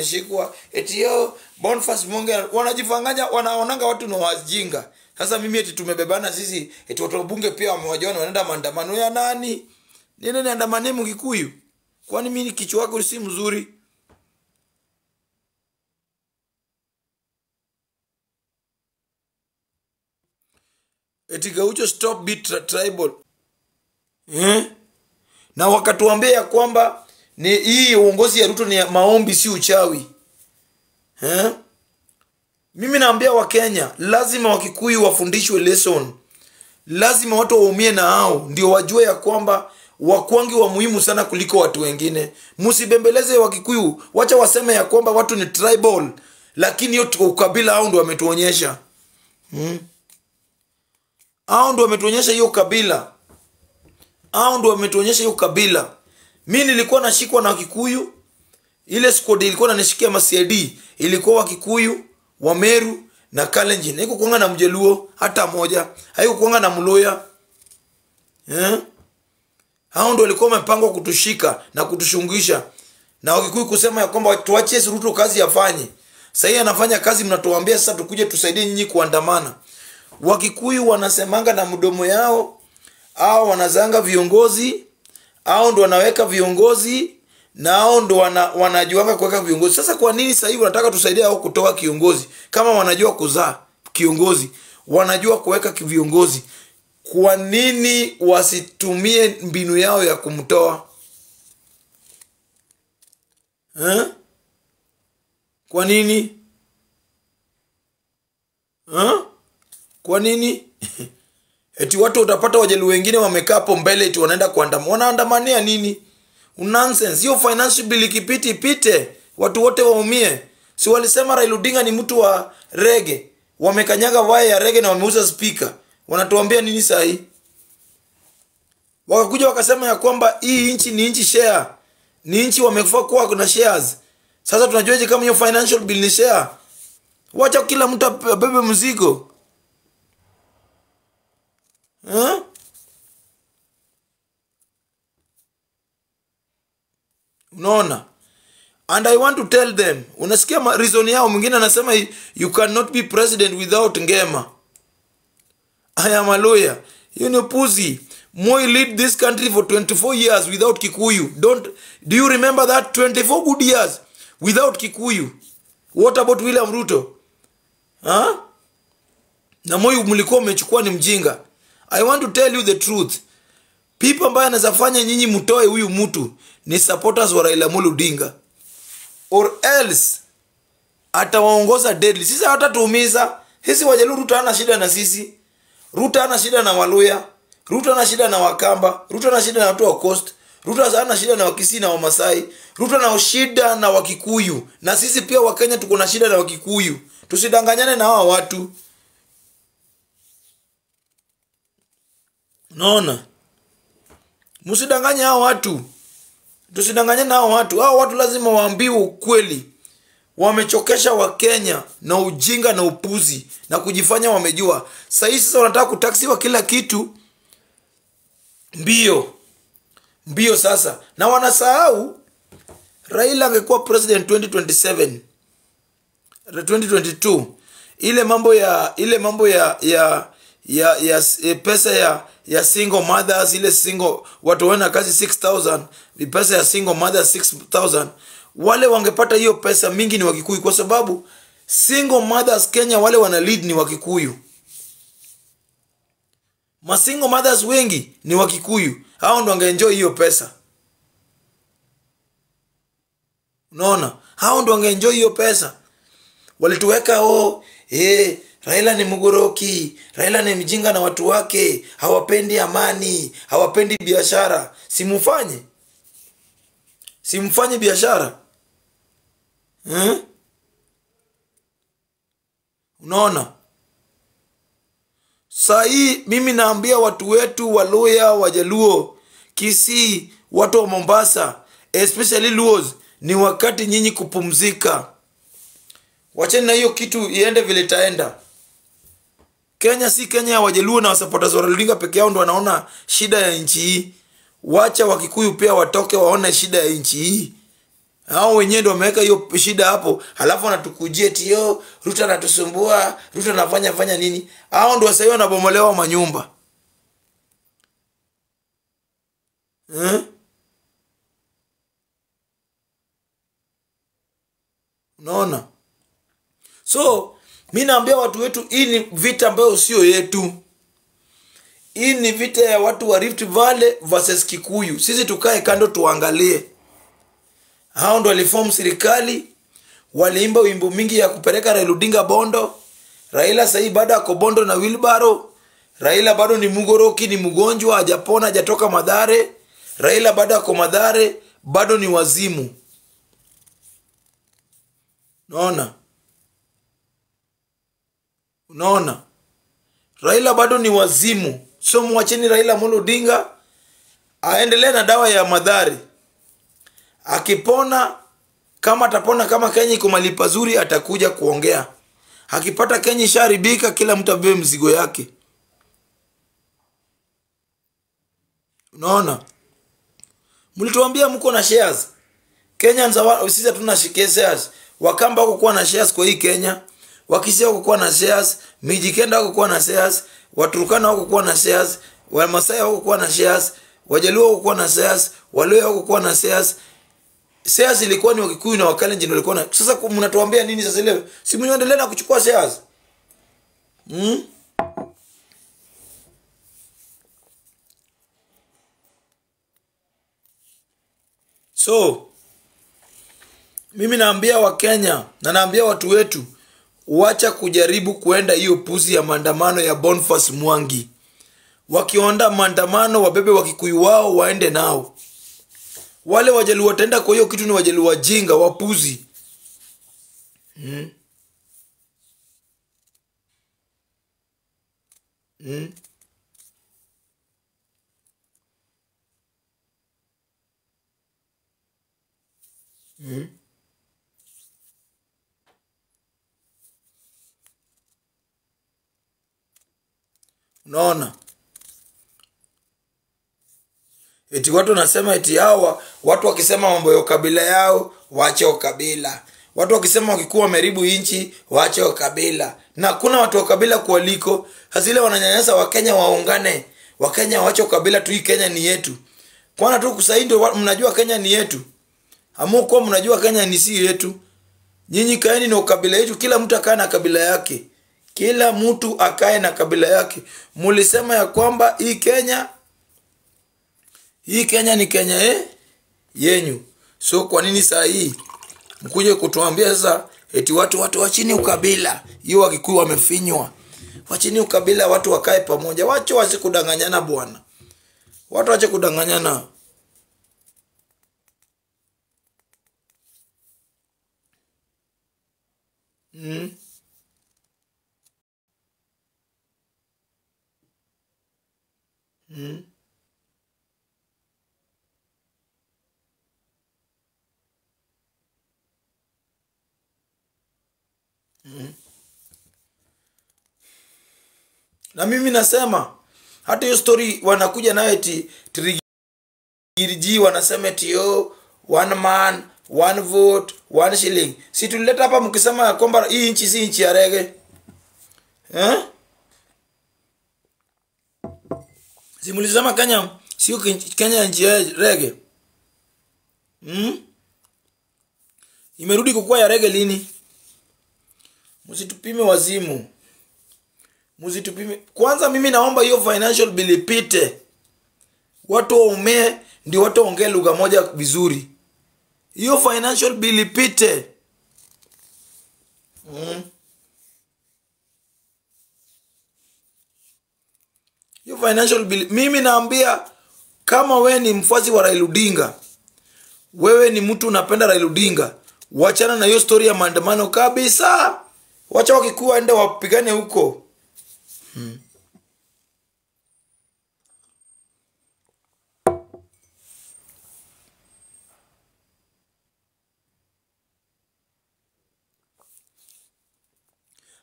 wameshikwa eti yo Boniface Mwangi wanajifanganya wanaonanga watu na wajinga. Sasa mimi eti tumebebana sisi eti watu bunge pia wamewajiona wanaenda maandamano ya nani? Nini andamane Mkikuyu? Kwani mimi kichwa chako si mzuri? Eti Gaucho stop beat tribal. Na wakatuambia ya kwamba ni hii uongozi ya Ruto ni maombi si uchawi. Mimi naambia wa Kenya lazima Wakikuyu wafundishwe lesson. Lazima watu waumie na hao ndio wajue ya kwamba wakwangi wa muhimu sana kuliko watu wengine. Msibembeleze Wakikuyu, wacha waseme ya kwamba watu ni tribal, lakini yote ukabila hao ndio wametuonyesha. Hao ndio wametuonyesha hiyo kabila. Hao ndio wametuonyesha hiyo kabila. Mimi nilikuwa nashikwa na Wakikuyu. Ile squad ilikuwa inanishikia ma-CID ilikuwa Wakikuyu, Wameru na Kalenjin. Haiko kuanga na Mjaluo hata moja. Haiko kuanga na Mluya. Hao ndio walikuwa wamepangwa kutushika na kutushungisha. Na Wakikuyu kusema ya kwamba tuachie Ruto kazi afanye. Sasa anafanya kazi, mnatuambia sasa tukuje tusaidie nyinyi kuandamana. Wakikuyu wanasemanga na mdomo yao, au wanazanga viongozi, au ndo wanaweka viongozi, na hao ndo wanajuanga kuweka viongozi. Sasa kwa nini sasa hivi wanataka tusaidie hao kutoa kiongozi? Kama wanajua kuzaa kiongozi, wanajua kuweka viongozi, kwa nini wasitumie mbinu yao ya kumtoa? Kwa nini? Kwa nini? Eti watu utapata Wajaluo wengine wamekaa hapo mbele eti wanaenda kuandamana. Wanaandamania nini? Nonsense. Hiyo financial bill ipite, watu wote waumie. Si walisema Raila Odinga ni mtu wa rege. Wamekanyaga waya ya rege na wameuza speaker. Wanatuambia nini saa hii? Wakakuja wakasema ya kwamba hii nchi ni nchi share. Ni nchi wamekufa kuwa kuna shares. Sasa tunajuaje kama hiyo financial bill ni share? Wacha kila mtu abebe mzigo. Unaona? And I want to tell them, unasikia reason yao, mwingine anasema you cannot be president without Ngema. I am a lawyer. You know pussy. Moi lead this country for 24 years without Kikuyu. Do you remember that 24 good years without Kikuyu? What about William Ruto? Na Moi mlikuwa mmechukua ni mjinga. I want to tell you the truth. People ambaye anazafanya nyinyi mtoe huyu mtu ni supporters wa Raila Odinga. Or else atawaongoza deadly. Sisi hatatuumiza. Sisi Wajaluo Ruto hana shida na sisi. Ruto hana shida na Waluya. Ruto hana shida na Wakamba. Ruto hana shida na watu wa Coast. Ruto hana shida na Wakisii na Wamasai. Ruto hana shida na Wakikuyu. Na sisi pia Wakenya tuko na shida na Wakikuyu. Tusidanganyane na hawa watu. Naona. Msidanganye hao watu. Tusidanganye na hao watu. Hao watu lazima waambiwe ukweli. Wamechokesha Wakenya na ujinga na upuzi na kujifanya wamejua. Sasa wanataka kutaksiwa kila kitu. Mbio sasa. Na wanasahau Raila angekuwa president 2022. Ile mambo ya pesa ya single mothers, ile single watu wana kazi 6,000, pesa ya single mothers 6,000, wale wangepata hiyo pesa mingi ni Wakikuyu, kwa sababu single mothers Kenya wale wana lead ni Wakikuyu. Single mothers wengi ni Wakikuyu. Hao ndo wangeenjoy hiyo pesa. Unaona? Hao ndo wangeenjoy hiyo pesa. Walituweka Raila ni mugoroki, Raila ni mjinga na watu wake, hawapendi amani, hawapendi biashara. Simfanye biashara. Unaona? Saa hii mimi naambia watu wetu Waluya, Wajaluo, Kisii, watu wa Mombasa, especially Luos, ni wakati nyinyi kupumzika. Wacheni na hiyo kitu iende vile itaenda. Kenya si Kenya ya Wajaluo na wasupporters wa Raila Odinga peke yao ndo wanaona shida ya nchi hii. Wacha Wakikuyu pia watoke waone shida ya nchi hii. Hao wenyewe ndio wameweka hiyo shida hapo, halafu wanatukujia tio Ruto anatusumbua, Ruto anafanya nini? Hao ndio sasa wanabomolewa manyumba. Unaona? So mimi naambia watu wetu, hii ni vita ambayo sio yetu. Hii ni vita ya watu wa Rift Valley versus Kikuyu. Sisi tukae kando tuangalie. Hao ndo waliform serikali, waliimba wimbo mingi ya kupeleka Raila Odinga Bondo. Raila sasa bado ako Bondo na wheelbarrow. Raila bado ni mugoroki, ni mgonjwa, hajapona, hajatoka Madhare. Raila bado ako Madhare, bado ni wazimu. Unaona? Raila bado ni wazimu. So mwacheni Raila Amolo Odinga aendelee na dawa ya Madhare. Akipona, kama atapona, kama Kenya iko mahali pazuri, atakuja kuongea. Akipata Kenya isharibika, kila mtu abebe mzigo yake. Unaona? Mlituambia mko na shares. Kenya sisi hatuna shares. Wakamba wako kuwa na shares kwa hii Kenya. Wakisia wako kuwa na shares. Mijikenda wako kuwa na shares. Waturukana wako kuwa na shares. Wamasai wako kuwa na shares. Wajaluo wako kuwa na shares. Waluo wako kuwa na shares. Shares ilikuwa ni Wakikuyu na Wakalenjin walikuwa na. Sasa mnatuambia nini sasa leo? Si mniendelee na kuchukua shares? So mimi naambia Wakenya na naambia watu wetu, wacha kujaribu kuenda hiyo puzi ya maandamano ya Boniface Mwangi. Wakionda maandamano, wabebe Wakikuyu wao waende nao. Wale Wajaluo wataenda kwa hiyo kitu ni Wajaluo wajinga, wapuzi. Unaona? Eti watu nasema eti hawa watu wakisema mambo ya ukabila yao waache ukabila. Watu wakisema wakikuwa wameharibu inchi waache ukabila. Na kuna watu wa kabila kualiko, hazile wananyanyasa Wakenya waungane. Wakenya waache ukabila tu, hii Kenya ni yetu. Kwana tu kusaindo mnajua Kenya ni yetu. Hamuko mnajua Kenya ni si yetu. Nyinyi kaeni na ukabila yetu, kila mtu akae na kabila yake. Kila mtu akae na kabila yake. Mulisema ya kwamba hii Kenya ni Kenya yenyu. So kwa nini saa hii mkuje kutuambia sasa eti watu wachini ukabila? Hiyo Wakikuyu wamefinywa. Wachini ukabila, watu wakae pamoja. Wache kudanganyana bwana. Watu wache kudanganyana. Na mimi nasema hata hiyo story wanakuja nayo eti Tirigiriji wanasema eti one man, one vote, one shilling. Si tulileta hapa mkisema ya kwamba hii inchi si inchi ya rege. Si mlisema Kenya sio Kenya inchi ya rege. Imerudi kukua ya rege lini? Msitupime wazimu. Msitupime. Kwanza mimi naomba hiyo financial bill ipite. Watu waumee ndio watu waongee lugha moja vizuri. Hiyo financial bill ipite. Hiyo financial bill, mimi naambia kama we ni mfuasi wa Raila Odinga, wewe ni mtu unapenda Raila Odinga, wachana na hiyo story ya maandamano kabisa. Wacha Wakikuyu ende wapigane huko.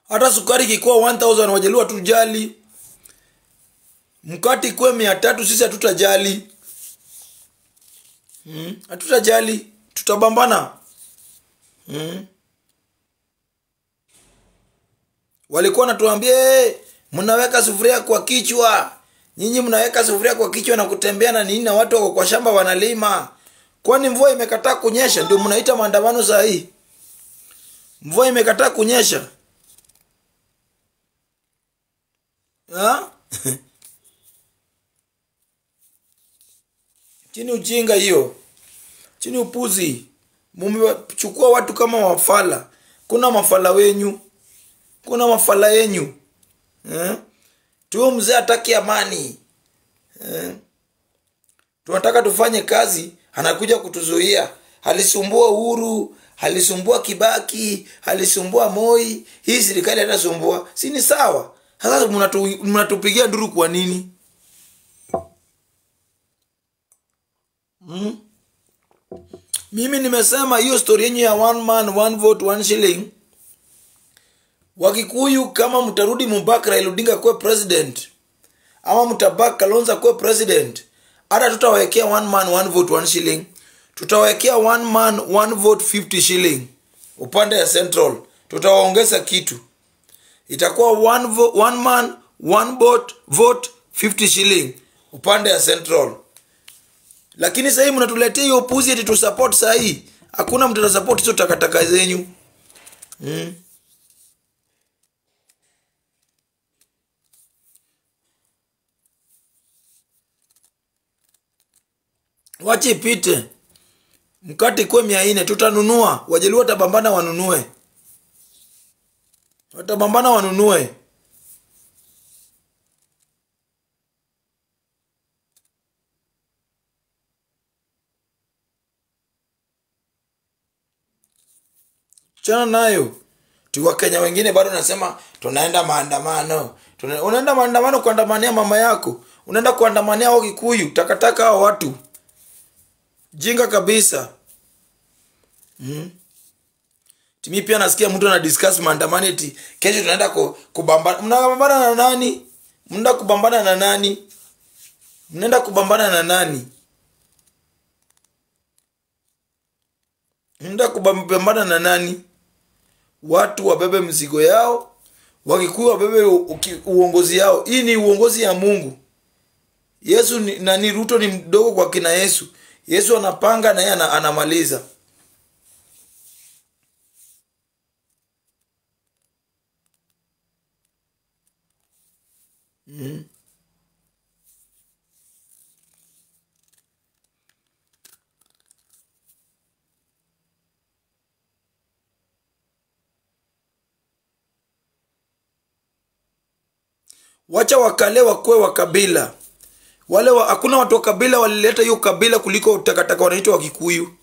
Hata sukari kikuwa 1000 Wajaluo tujali. Mkati kwa 300 sisi hatutajali. Hatutajali, tutabambana. Walikuwa natuambia mnaweka sufuria kwa kichwa. Nyinyi mnaweka sufuria kwa kichwa na kutembea na nini, na watu wako kwa shamba wanalima. Kwani mvua imekataa kunyesha ndio mnaita maandamano saa hii? Mvua imekataa kunyesha. Ha? Chini ujinga hiyo. Chini upuzi. Mumechukua watu kama wafala. Kuna mafala wenyu. Kuna mafala yenyu. Tuyo mzee hataki amani. Tunataka tufanye kazi, anakuja kutuzuia. Alisumbua Uhuru, alisumbua Kibaki, alisumbua Moi. Hii serikali hatasumbua. Si ni sawa? Sasa mnatupigia nduru kwa nini? Mimi nimesema hiyo story yenyu ya one man one vote one shilling. Wakikuyu kama mtarudi mbaka Raila Odinga kuwe president, ama mtabaka Kalonzo kuwe president, hata tutawekea one man one vote one shilling. Tutawekea one man one vote 50 shilling. Upande ya Central tutawaongeza kitu. Itakuwa one man one vote 50 shilling upande ya Central. Lakini sasa hivi mnatuletea hiyo puzi eti tu support sasa hii. Hakuna mtu anasupport hizo takataka zenyu. Wachi ipite. Mkate kwa 400 tutanunua. Wajaluo watabambana wanunue. Watabambana wanunue. Chana nayo. Tuwa Kenya wengine bado nasema tunaenda maandamano. Unaenda maandamano kuandamania mama yako. Unaenda kuandamania Wakikuyu. Takataka hao watu. Jinga kabisa. Timi pia nasikia mtu ana discuss maandamano eti kesho tunaenda kubambana. Mnabambana na nani? Mnaenda kubambana na nani? Mnaenda kubambana na nani? Mnaenda kubambana na nani? Watu wabebe mzigo yao, Wakikuyu wabebe uongozi yao. Hii ni uongozi ya Mungu. Yesu ni Ruto ni mdogo kwa kina Yesu. Yesu anapanga na yeye anamaliza. Wacha wakale wakwe wa kabila. Hakuna watu wa kabila walileta hiyo kabila kuliko takataka wanaitwa Wakikuyu.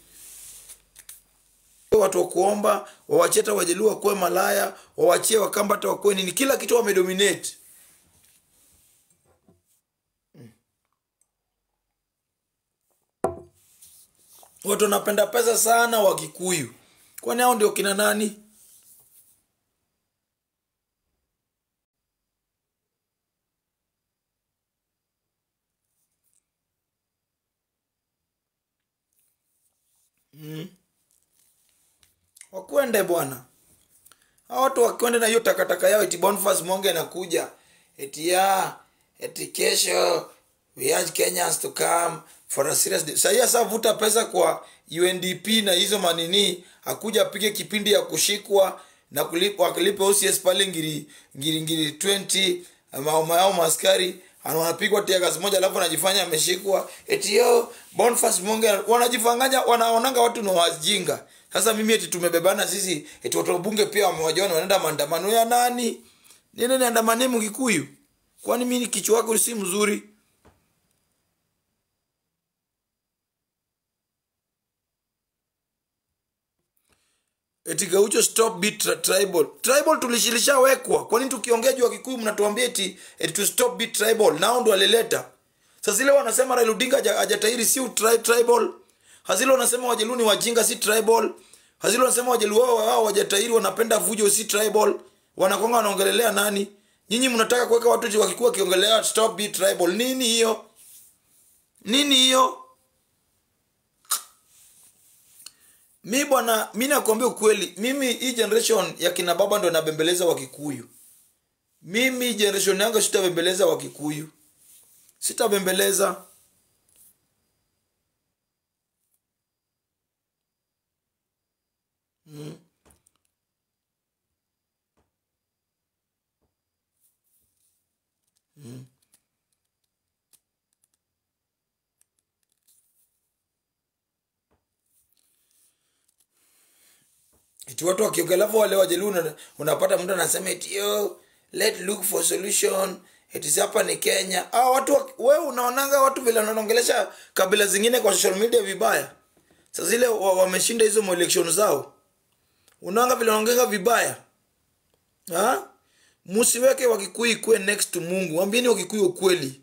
Watu wa kuomba, wawacheta Wajaluo wakwe malaya, wawachie Wakamba hata wakwe nini, kila kitu wamedominate. Watu wanapenda pesa sana Wakikuyu. Kwani hao ndio kina nani? Wakwende bwana. Hao watu wakwende na hiyo takataka yao eti Boniface Mwangi anakuja. Eti kesho we urge Kenyans to come for a serious day. Sasa vuta pesa kwa UNDP na hizo manini, akuja apige kipindi ya kushikwa na wakilipe OCS pale ngiri 20 mao maskari anapigwa tiagas moja alafu anajifanya ameshikwa. Eti Boniface Mwangi wanajifanganya, wanaonanga watu na wajinga. Sasa mimi eti tumebebana sisi eti watu wabunge pia wamewajiona wanaenda maandamano ya nani? Nini ni andamane Mkikuyu? Kwani mimi kichwa wako si mzuri? Eti Gaucho stop beat tribal. Tribal tulishilishawekwa. Kwa nini tukiongea juu ya Kikuyu mnatuambia eti to stop beat tribal? Nao ndo walileta. Sasa ile wanasema Raila Odinga hajatairi si tribal. Hazilo wanasema Wajaluo ni wajinga si tribal. Hazilo wanasema Wajaluo wao wajatairi wanapenda vujo si tribal. Wanakonga wanaongelelea nani? Nyinyi mnataka kuweka watu wa Kikuyu wakiongelea stop beat tribal. Nini hiyo? Nini hiyo? Mi bwana, mi nakwambia ukweli, mimi hii generation ya kina baba ndo nabembeleza Wakikuyu. Mimi generation yangu sitabembeleza Wakikuyu. Sitabembeleza. Eti watu wakiongelea wale Wajaluo, unapata mtu anasema eti yo let look for solution. Eti hapa ni Kenya. Watu wewe unaonanga watu vile wanaongelesha kabila zingine kwa social media vibaya. Sasa zile wameshinda hizo election zao. Unaanga vile wanaongea vibaya. Musiweke Wakikuyu kuwe next to Mungu. Waambieni Wakikuyu ukweli.